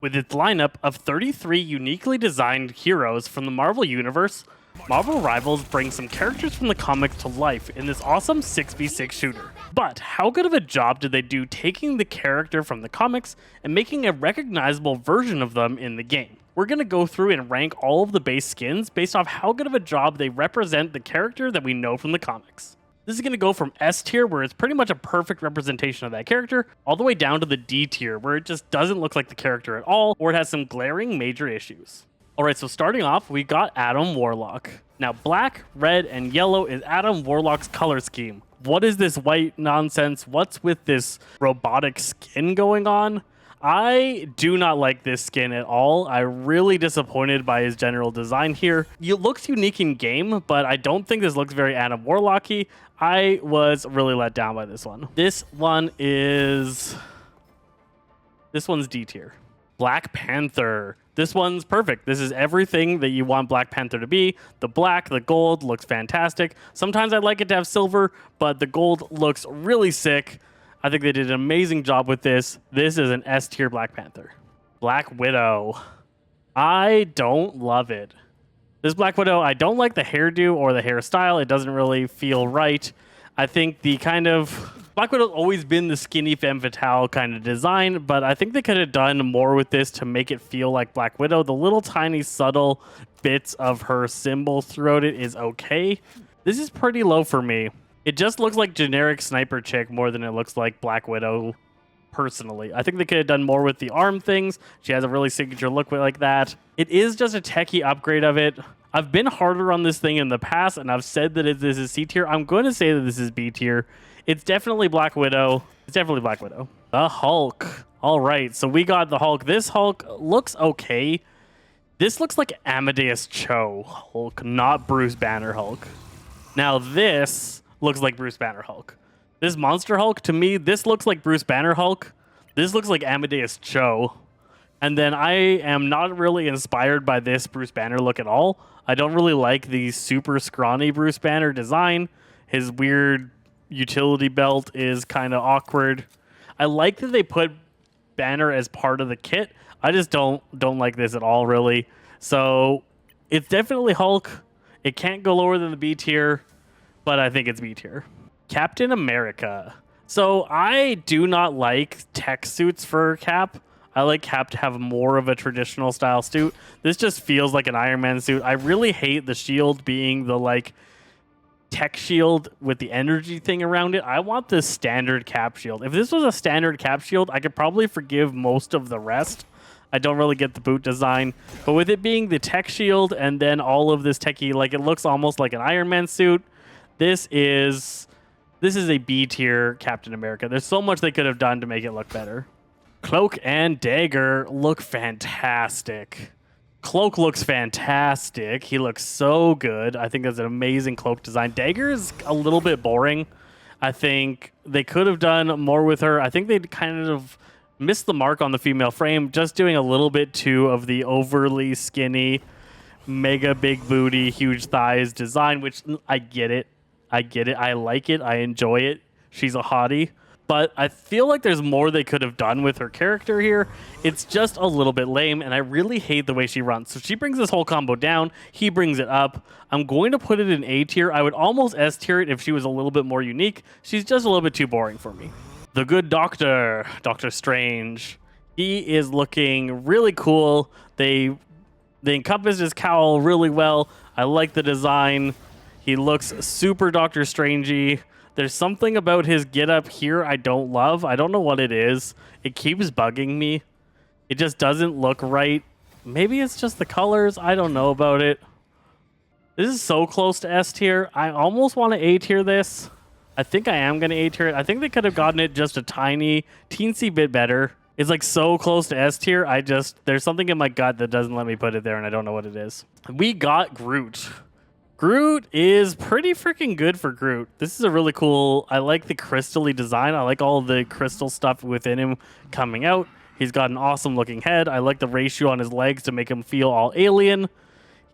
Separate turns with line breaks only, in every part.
With its lineup of 33 uniquely designed heroes from the Marvel Universe, Marvel Rivals brings some characters from the comics to life in this awesome 6v6 shooter. But how good of a job did they do taking the character from the comics and making a recognizable version of them in the game? We're going to go through and rank all of the base skins based off how good of a job they represent the character that we know from the comics. This is going to go from S tier, where it's pretty much a perfect representation of that character, all the way down to the D tier, where it just doesn't look like the character at all, or it has some glaring major issues. Alright, so starting off, we got Adam Warlock. Now, black, red, and yellow is Adam Warlock's color scheme. What is this white nonsense? What's with this robotic skin going on? I do not like this skin at all. I'm really disappointed by his general design here. It looks unique in game, but I don't think this looks very Adam Warlocky. I was really let down by this one. This one's D tier. Black Panther. This one's perfect. This is everything that you want Black Panther to be. The black, the gold looks fantastic. Sometimes I'd like it to have silver, but the gold looks really sick. I think they did an amazing job with this. This is an S tier Black Panther. Black Widow. I don't love it. This Black Widow, I don't like the hairdo or the hairstyle. It doesn't really feel right. I think the kind of... Black Widow's always been the skinny femme fatale kind of design, but I think they could have done more with this to make it feel like Black Widow. The little tiny subtle bits of her symbol throughout it is okay. This is pretty low for me. It just looks like generic sniper chick more than it looks like Black Widow, personally. I think they could have done more with the arm things. She has a really signature look like that. It is just a techie upgrade of it. I've been harder on this thing in the past, and I've said that this is C tier. I'm going to say that this is B tier. It's definitely Black Widow. It's definitely Black Widow. The Hulk. All right, so we got the Hulk. This Hulk looks okay. This looks like Amadeus Cho Hulk, not Bruce Banner Hulk. Now this looks like Bruce Banner Hulk. This Monster Hulk, to me, this looks like Bruce Banner Hulk. This looks like Amadeus Cho. And then I am not really inspired by this Bruce Banner look at all. I don't really like the super scrawny Bruce Banner design. His weird utility belt is kind of awkward. I like that they put Banner as part of the kit. I just don't like this at all, really. So it's definitely Hulk. It can't go lower than the B tier, but I think it's B tier. Captain America. So I do not like tech suits for Cap. I like Cap to have more of a traditional style suit. This just feels like an Iron Man suit. I really hate the shield being the like tech shield with the energy thing around it. I want the standard Cap shield. If this was a standard Cap shield, I could probably forgive most of the rest. I don't really get the boot design, but with it being the tech shield and then all of this techie, like it looks almost like an Iron Man suit. This is a B tier Captain America. There's so much they could have done to make it look better. Cloak and Dagger look fantastic. Cloak looks fantastic. He looks so good. I think that's an amazing cloak design. Dagger is a little bit boring. I think they could have done more with her. I think they kind of missed the mark on the female frame, just doing a little bit too of the overly skinny, mega big booty, huge thighs design, which I get it. I get it. I like it. I enjoy it. She's a hottie. But I feel like there's more they could have done with her character here. It's just a little bit lame, and I really hate the way she runs. So she brings this whole combo down. He brings it up. I'm going to put it in A tier. I would almost S tier it if she was a little bit more unique. She's just a little bit too boring for me. The Good Doctor, Doctor Strange. He is looking really cool. They encompassed his cowl really well. I like the design. He looks super Doctor Strangey. There's something about his getup here I don't love. I don't know what it is. It keeps bugging me. It just doesn't look right. Maybe it's just the colors. I don't know about it. This is so close to S tier. I almost want to A tier this. I think I am going to A tier it. I think they could have gotten it just a teensy bit better. It's like so close to S tier. There's something in my gut that doesn't let me put it there, and I don't know what it is. We got Groot. Groot is pretty freaking good for Groot. This is a really cool... I like the crystal-y design. I like all the crystal stuff within him coming out. He's got an awesome looking head. I like the ratio on his legs to make him feel all alien.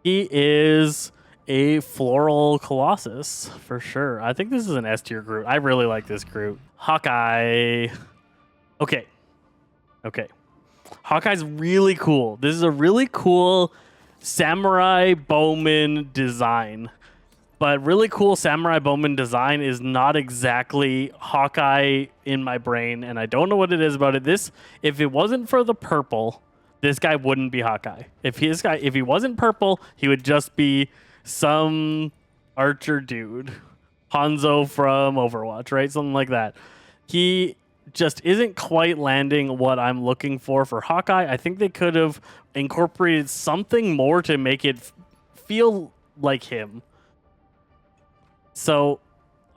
He is a floral colossus for sure. I think this is an S tier Groot. I really like this Groot. Hawkeye. Okay. Hawkeye's really cool. This is a really cool samurai bowman design. But really cool samurai bowman design is not exactly Hawkeye in my brain, and I don't know what it is about it. If it wasn't for the purple, this guy wouldn't be Hawkeye. If he wasn't purple, he would just be some archer dude. Hanzo from Overwatch, right? Something like that. He just isn't quite landing what I'm looking for Hawkeye. I think they could have incorporated something more to make it feel like him. So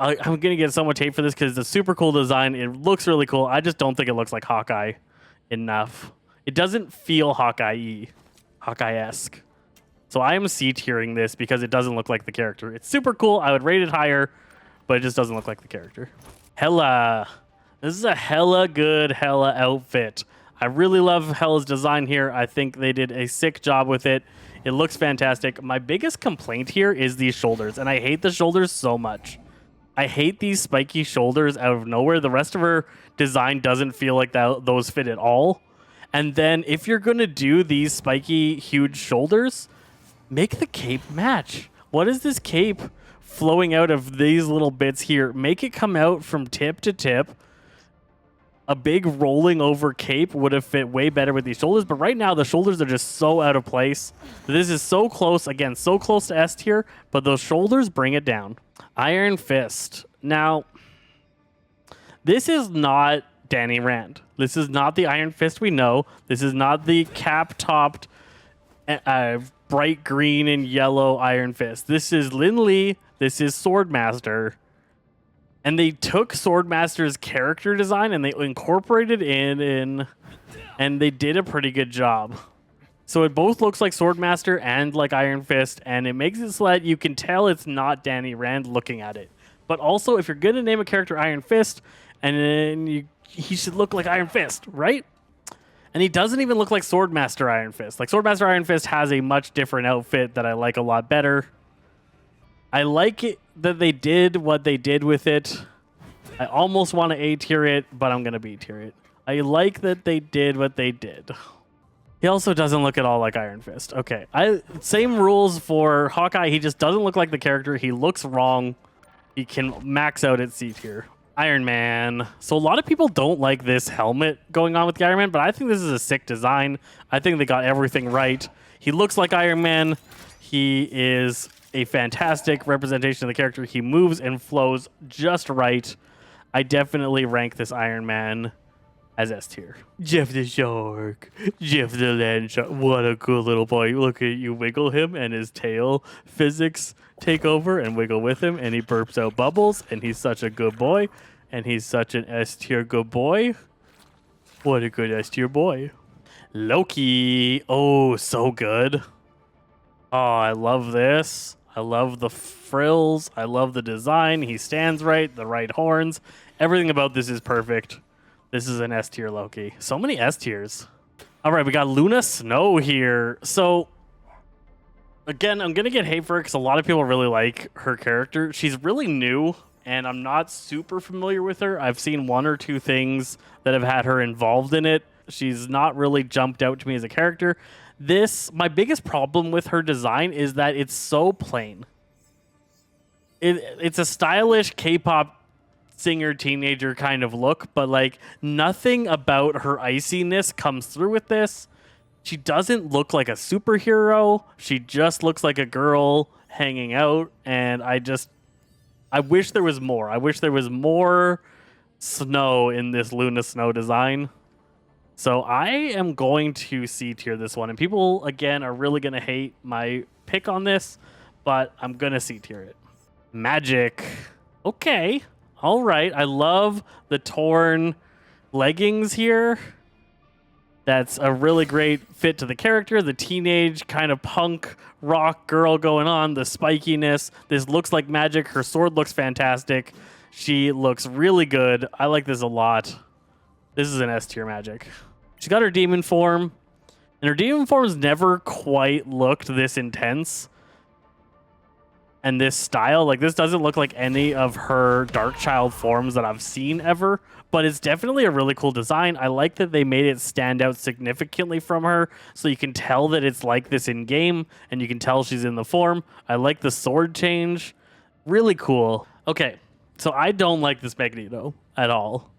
I'm going to get so much hate for this because it's a super cool design. It looks really cool. I just don't think it looks like Hawkeye enough. It doesn't feel Hawkeye-esque. So I am C-tiering this because it doesn't look like the character. It's super cool. I would rate it higher, but it just doesn't look like the character. Hela. This is a hella good Hela outfit. I really love Hela's design here. I think they did a sick job with it. It looks fantastic. My biggest complaint here is these shoulders, and I hate the shoulders so much. I hate these spiky shoulders out of nowhere. The rest of her design doesn't feel like those fit at all. And then if you're going to do these spiky, huge shoulders, make the cape match. What is this cape flowing out of these little bits here? Make it come out from tip to tip. A big rolling over cape would have fit way better with these shoulders, but right now the shoulders are just so out of place. This is so close, again, so close to S tier, but those shoulders bring it down. Iron Fist. Now, this is not Danny Rand. This is not the Iron Fist we know. This is not the cap-topped, bright green and yellow Iron Fist. This is Lin Lee. This is Swordmaster. And they took Swordmaster's character design and they incorporated it in, and they did a pretty good job. So it both looks like Swordmaster and like Iron Fist, and it makes it so that you can tell it's not Danny Rand looking at it. But also, if you're going to name a character Iron Fist, and then he should look like Iron Fist, right? And he doesn't even look like Swordmaster Iron Fist. Like, Swordmaster Iron Fist has a much different outfit that I like a lot better. I like it that they did what they did with it. I almost want to A-tier it, but I'm going to B-tier it. I like that they did what they did. He also doesn't look at all like Iron Fist. Okay, same rules for Hawkeye. He just doesn't look like the character. He looks wrong. He can max out at C-tier. Iron Man. So a lot of people don't like this helmet going on with the Iron Man, but I think this is a sick design. I think they got everything right. He looks like Iron Man. He is a fantastic representation of the character. He moves and flows just right. I definitely rank this Iron Man as S tier. Jeff the Shark. Jeff the Land Shark. What a cool little boy. Look at you wiggle him and his tail physics take over and wiggle with him, and he burps out bubbles, and he's such a good boy, and he's such an S tier good boy. What a good S tier boy. Loki. Oh, so good. Oh, I love this. I love the frills. I love the design. He stands right, the right horns. Everything about this is perfect. This is an S tier Loki. So many S tiers. All right, we got Luna Snow here. So, again, I'm going to get hate for it because a lot of people really like her character. She's really new, and I'm not super familiar with her. I've seen one or two things that have had her involved in it. She's not really jumped out to me as a character. My biggest problem with her design is that it's so plain. It's a stylish K-pop singer teenager kind of look, but like nothing about her iciness comes through with this. She doesn't look like a superhero. She just looks like a girl hanging out, and I wish there was more. I wish there was more snow in this Luna Snow design. So I am going to C-tier this one. And people, again, are really going to hate my pick on this, but I'm going to C-tier it. Magik. Okay. All right. I love the torn leggings here. That's a really great fit to the character. The teenage kind of punk rock girl going on. The spikiness. This looks like Magik. Her sword looks fantastic. She looks really good. I like this a lot. This is an S-tier Magik. She's got her demon form, and her demon form's never quite looked this intense. and this style. Like, this doesn't look like any of her Darkchild forms that I've seen ever, but it's definitely a really cool design. I like that they made it stand out significantly from her, so you can tell that it's like this in game, and you can tell she's in the form. I like the sword change. Really cool. Okay, so I don't like this Magneto at all.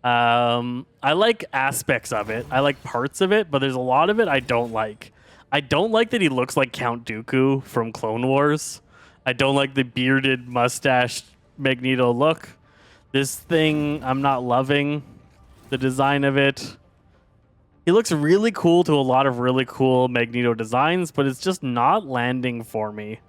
I like aspects of it. I like parts of it, but there's a lot of it I don't like. I don't like that he looks like Count Dooku from Clone Wars. I don't like the bearded, mustached Magneto look. This thing, I'm not loving the design of it. He looks really cool to a lot of really cool Magneto designs, but it's just not landing for me.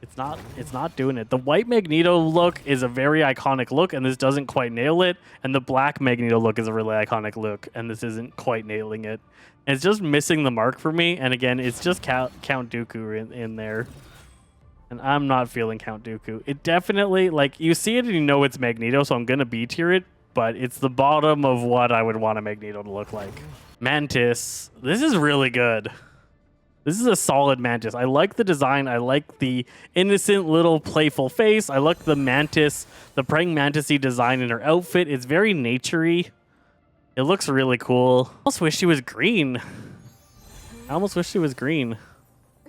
It's not doing it. The white Magneto look is a very iconic look, and this doesn't quite nail it. And the black Magneto look is a really iconic look, and this isn't quite nailing it. And it's just missing the mark for me. And again, it's just Count Dooku in there. And I'm not feeling Count Dooku. It definitely, like, you see it and you know it's Magneto, so I'm going to B-tier it. But it's the bottom of what I would want a Magneto to look like. Mantis. This is really good. This is a solid Mantis. I like the design. I like the innocent little playful face. I like the Mantis, the praying mantis-y design in her outfit. It's very nature-y. It looks really cool. I almost wish she was green.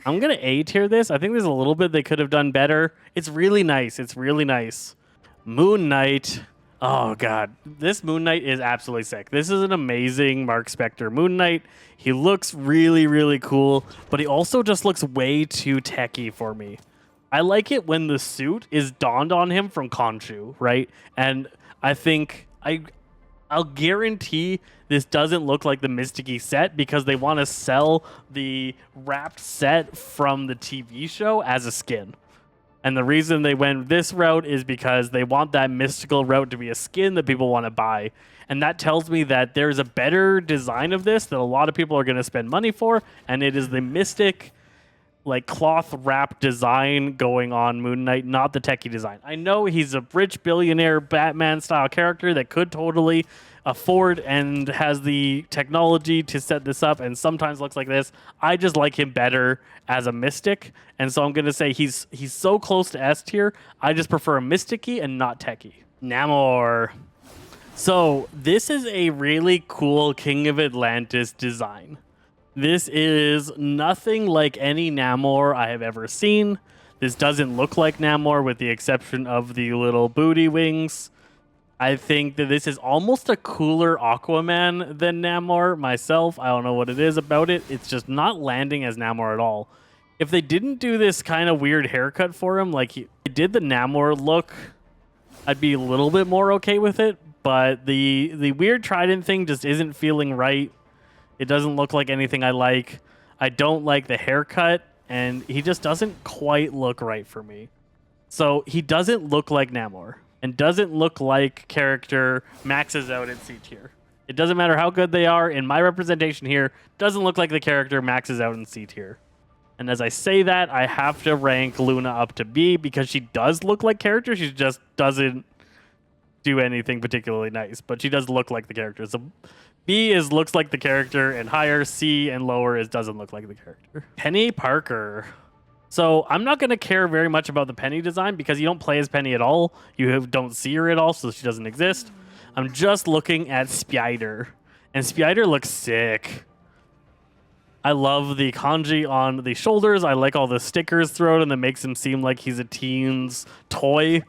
I'm going to A-tier this. I think there's a little bit they could have done better. It's really nice. It's really nice. Moon Knight. Oh, God. This Moon Knight is absolutely sick. This is an amazing Mark Spector Moon Knight. He looks really, really cool, but he also just looks way too techie for me. I like it when the suit is donned on him from Khonshu, right? And I think I'll guarantee this doesn't look like the Mysticky set because they want to sell the wrapped set from the TV show as a skin. And the reason they went this route is because they want that mystical route to be a skin that people want to buy. And that tells me that there's a better design of this that a lot of people are going to spend money for. And it is the mystic, like, cloth wrap design going on Moon Knight, not the techie design. I know he's a rich billionaire Batman style character that could totally afford and has the technology to set this up and sometimes looks like this. I just like him better as a mystic, and so I'm going to say he's so close to S tier. I just prefer a mysticky and not techie. Namor. So this is a really cool King of Atlantis design. This is nothing like any Namor I have ever seen. This doesn't look like Namor with the exception of the little booty wings. I think that this is almost a cooler Aquaman than Namor myself. I don't know what it is about it. It's just not landing as Namor at all. If they didn't do this kind of weird haircut for him, like he did the Namor look, I'd be a little bit more okay with it. But the weird trident thing just isn't feeling right. It doesn't look like anything I like. I don't like the haircut, and he just doesn't quite look right for me. So he doesn't look like Namor. And doesn't look like character maxes out at C tier. It doesn't matter how good they are. In my representation here, doesn't look like the character maxes out in C tier. And as I say that, I have to rank Luna up to B because she does look like character. She just doesn't do anything particularly nice, but she does look like the character. So B is looks like the character, and higher C and lower is doesn't look like the character. Peni Parker. So I'm not going to care very much about the Peni design because you don't play as Peni at all. Don't see her at all, so she doesn't exist. I'm just looking at Spider, and Spider looks sick. I love the kanji on the shoulders. I like all the stickers throughout, and that makes him seem like he's a teen's toy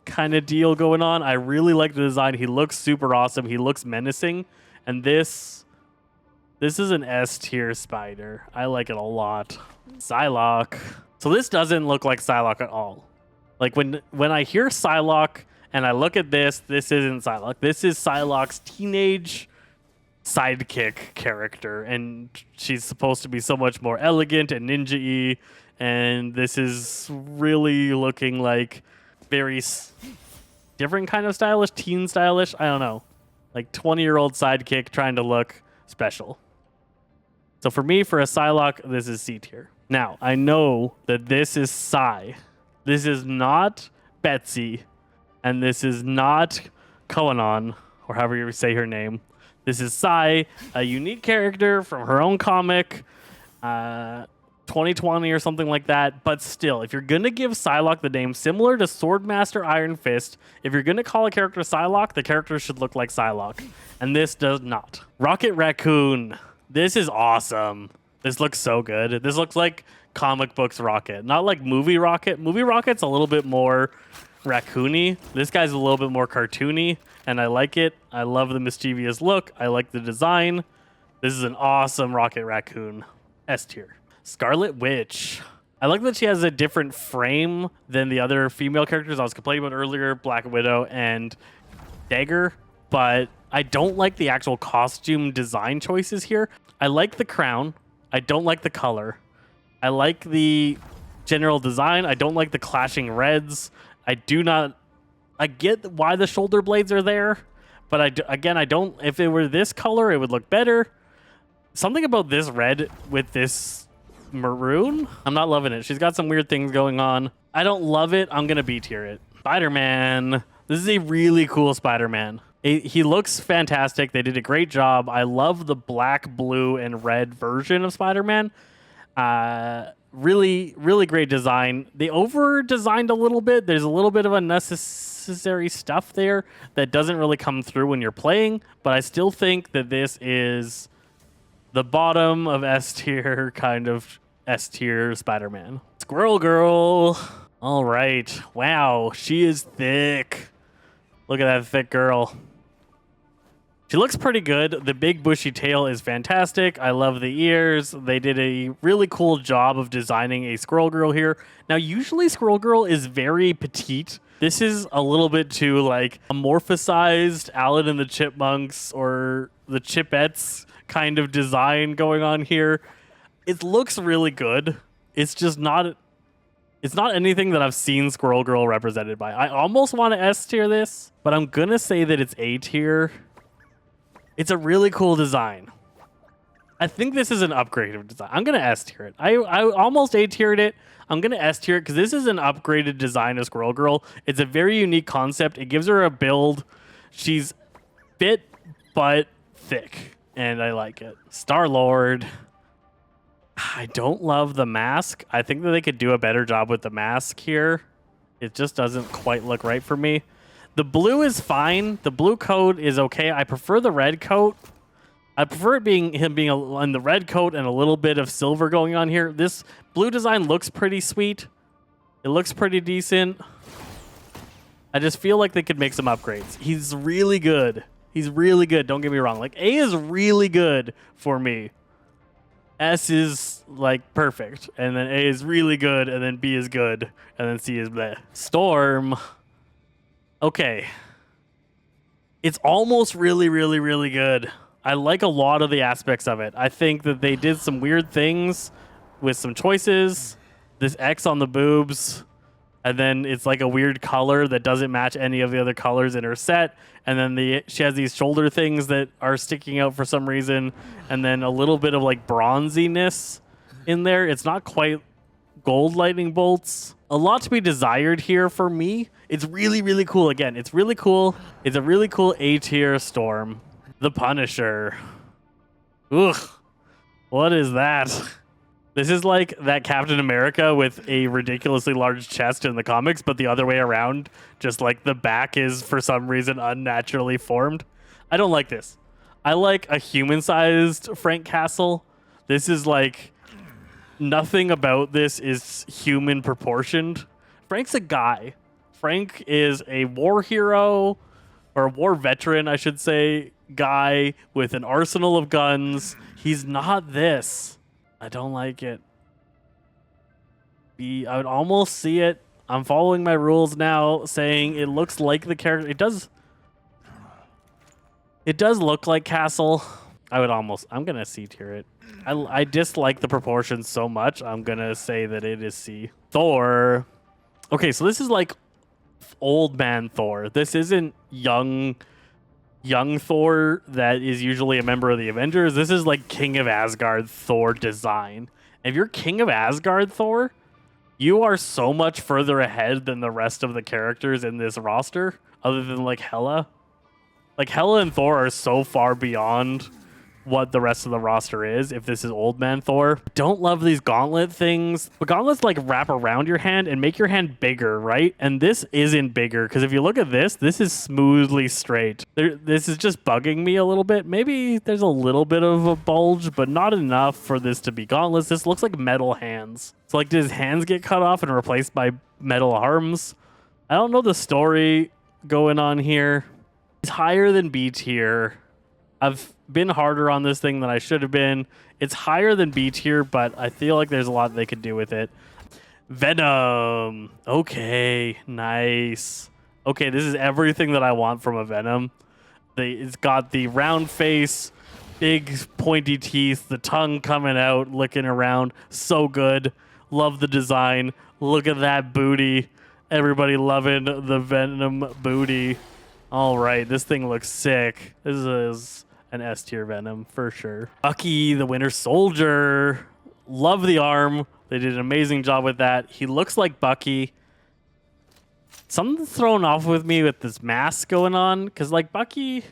kind of deal going on. I really like the design. He looks super awesome. He looks menacing, and this is an S tier Spider. I like it a lot. Psylocke. So this doesn't look like Psylocke at all. Like when I hear Psylocke and I look at this isn't Psylocke. This is Psylocke's teenage sidekick character, and she's supposed to be so much more elegant and ninja-y, and this is really looking like very different kind of stylish, teen stylish. I don't know. Like 20-year-old sidekick trying to look special. So for me, for a Psylocke, this is C tier. Now, I know that this is Psy. This is not Betsy. And this is not Koanon, or however you say her name. This is Psy, a unique character from her own comic. 2020 or something like that. But still, if you're going to give Psylocke the name similar to Swordmaster Iron Fist, if you're going to call a character Psylocke, the character should look like Psylocke. And this does not. Rocket Raccoon. This is awesome. This looks so good. This looks like comic books Rocket, not like movie Rocket. Movie Rocket's a little bit more raccoony. This guy's a little bit more cartoony, and I like it. I love the mischievous look. I like the design. This is an awesome Rocket Raccoon. S tier. Scarlet Witch. I like that she has a different frame than the other female characters I was complaining about earlier, Black Widow and Dagger, but I don't like the actual costume design choices here. I like the crown. I don't like the color. I like the general design. I don't like the clashing reds. I get why the shoulder blades are there, but I don't. If it were this color, it would look better. Something about this red with this maroon, I'm not loving it. She's got some weird things going on. I don't love it. I'm gonna B tier it. Spider-Man. This is a really cool Spider-Man. He looks fantastic. They did a great job. I love the black, blue, and red version of Spider-Man. Really, really great design. They over-designed a little bit. There's a little bit of unnecessary stuff there that doesn't really come through when you're playing, but I still think that this is the bottom of S tier, kind of S tier Spider-Man. Squirrel Girl. All right. Wow, she is thick. Look at that thick girl. She looks pretty good. The big bushy tail is fantastic. I love the ears. They did a really cool job of designing a Squirrel Girl here. Now, usually Squirrel Girl is very petite. This is a little bit too like amorphosized Alvin and the Chipmunks or the Chipettes kind of design going on here. It looks really good. It's just not... It's not anything that I've seen Squirrel Girl represented by. I almost want to S tier this, but I'm going to say that it's A tier. It's a really cool design. I think this is an upgraded design. I'm going to S tier it. I almost A tiered it. I'm going to S tier it because this is an upgraded design of Squirrel Girl. It's a very unique concept. It gives her a build. She's fit, but thick, and I like it. Star-Lord. I don't love the mask. I think that they could do a better job with the mask here. It just doesn't quite look right for me. The blue is fine. The blue coat is okay. I prefer the red coat. I prefer him being in the red coat and a little bit of silver going on here. This blue design looks pretty sweet. It looks pretty decent. I just feel like they could make some upgrades. He's really good. He's really good. Don't get me wrong. Like, A is really good for me. S is like perfect, and then A is really good, and then B is good, and then C is bleh. Storm. Okay. It's almost really, really, really good. I like a lot of the aspects of it. I think that they did some weird things with some choices. This X on the boobs, and then it's like a weird color that doesn't match any of the other colors in her set. And then she has these shoulder things that are sticking out for some reason. And then a little bit of like bronziness in there. It's not quite gold lightning bolts. A lot to be desired here for me. It's really, really cool. Again, it's really cool. It's a really cool A tier Storm. The Punisher. Ugh. What is that? This is like that Captain America with a ridiculously large chest in the comics, but the other way around. Just like the back is, for some reason, unnaturally formed. I don't like this. I like a human-sized Frank Castle. This is like... Nothing about this is human proportioned. Frank's a guy. Frank is a war hero, or a war veteran, I should say, guy with an arsenal of guns. He's not this. I don't like it. I would almost see it. I'm following my rules now, saying it looks like the character. It does look like Castle. I'm going to C tier it. I dislike the proportions so much. I'm going to say that it is C. Thor. Okay, so this is like old man Thor. This isn't young Thor that is usually a member of the Avengers. This is like King of Asgard Thor design. If you're King of Asgard Thor, you are so much further ahead than the rest of the characters in this roster, other than like Hela. Like Hela and Thor are so far beyond what the rest of the roster is if this is old man Thor. Don't love these gauntlet things. But gauntlets like wrap around your hand and make your hand bigger, right? And this isn't bigger because if you look at this is smoothly straight. This is just bugging me a little bit. Maybe there's a little bit of a bulge, but not enough for this to be gauntlets. This looks like metal hands. So like, did his hands get cut off and replaced by metal arms? I don't know the story going on here. It's higher than B tier. I've been harder on this thing than I should have been. It's higher than B tier, but I feel like there's a lot they could do with it. Venom. Okay, nice. Okay, this is everything that I want from a Venom. It's got the round face, big pointy teeth, the tongue coming out, licking around. So good. Love the design. Look at that booty. Everybody loving the Venom booty. All right, this thing looks sick. This is an S tier Venom for sure. Bucky, the Winter Soldier. Love the arm. They did an amazing job with that. He looks like Bucky. Something's thrown off with me with this mask going on, because like Bucky,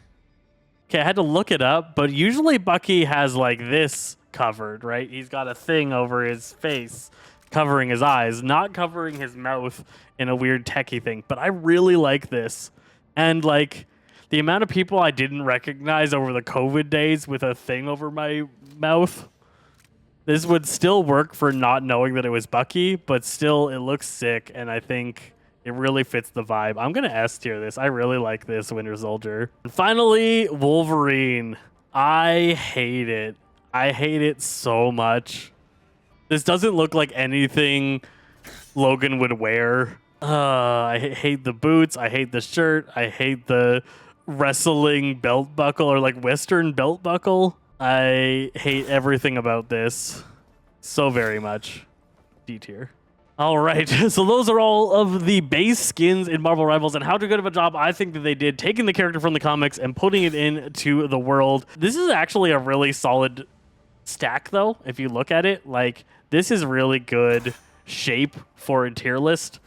okay, I had to look it up, but usually Bucky has like this covered, right? He's got a thing over his face covering his eyes, not covering his mouth in a weird techie thing. But I really like this. And like the amount of people I didn't recognize over the COVID days with a thing over my mouth, this would still work for not knowing that it was Bucky, but still it looks sick, and I think it really fits the vibe. I'm going to S tier this. I really like this Winter Soldier. And finally, Wolverine. I hate it. I hate it so much. This doesn't look like anything Logan would wear. I hate the boots. I hate the shirt. I hate the wrestling belt buckle, or like Western belt buckle. I hate everything about this so very much. D tier. All right, so those are all of the base skins in Marvel Rivals, and how good of a job I think that they did taking the character from the comics and putting it into the world. This is actually a really solid stack, though, if you look at it. Like, this is really good shape for a tier list.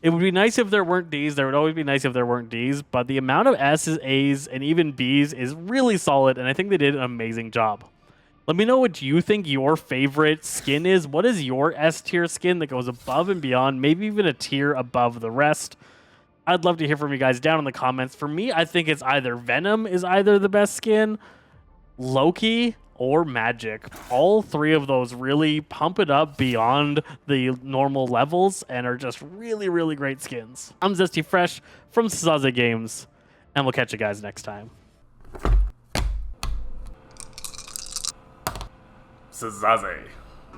It would be nice if there weren't Ds. There would always be nice if there weren't Ds, but the amount of S's, A's, and even B's is really solid, and I think they did an amazing job. Let me know what you think your favorite skin is. What is your S tier skin that goes above and beyond, maybe even a tier above the rest? I'd love to hear from you guys down in the comments. For me, I think it's either Venom is either the best skin, Loki, or Magik. All three of those really pump it up beyond the normal levels and are just really, really great skins. I'm Zesty Fresh from Zaza Games, and we'll catch you guys next time.
Zaze.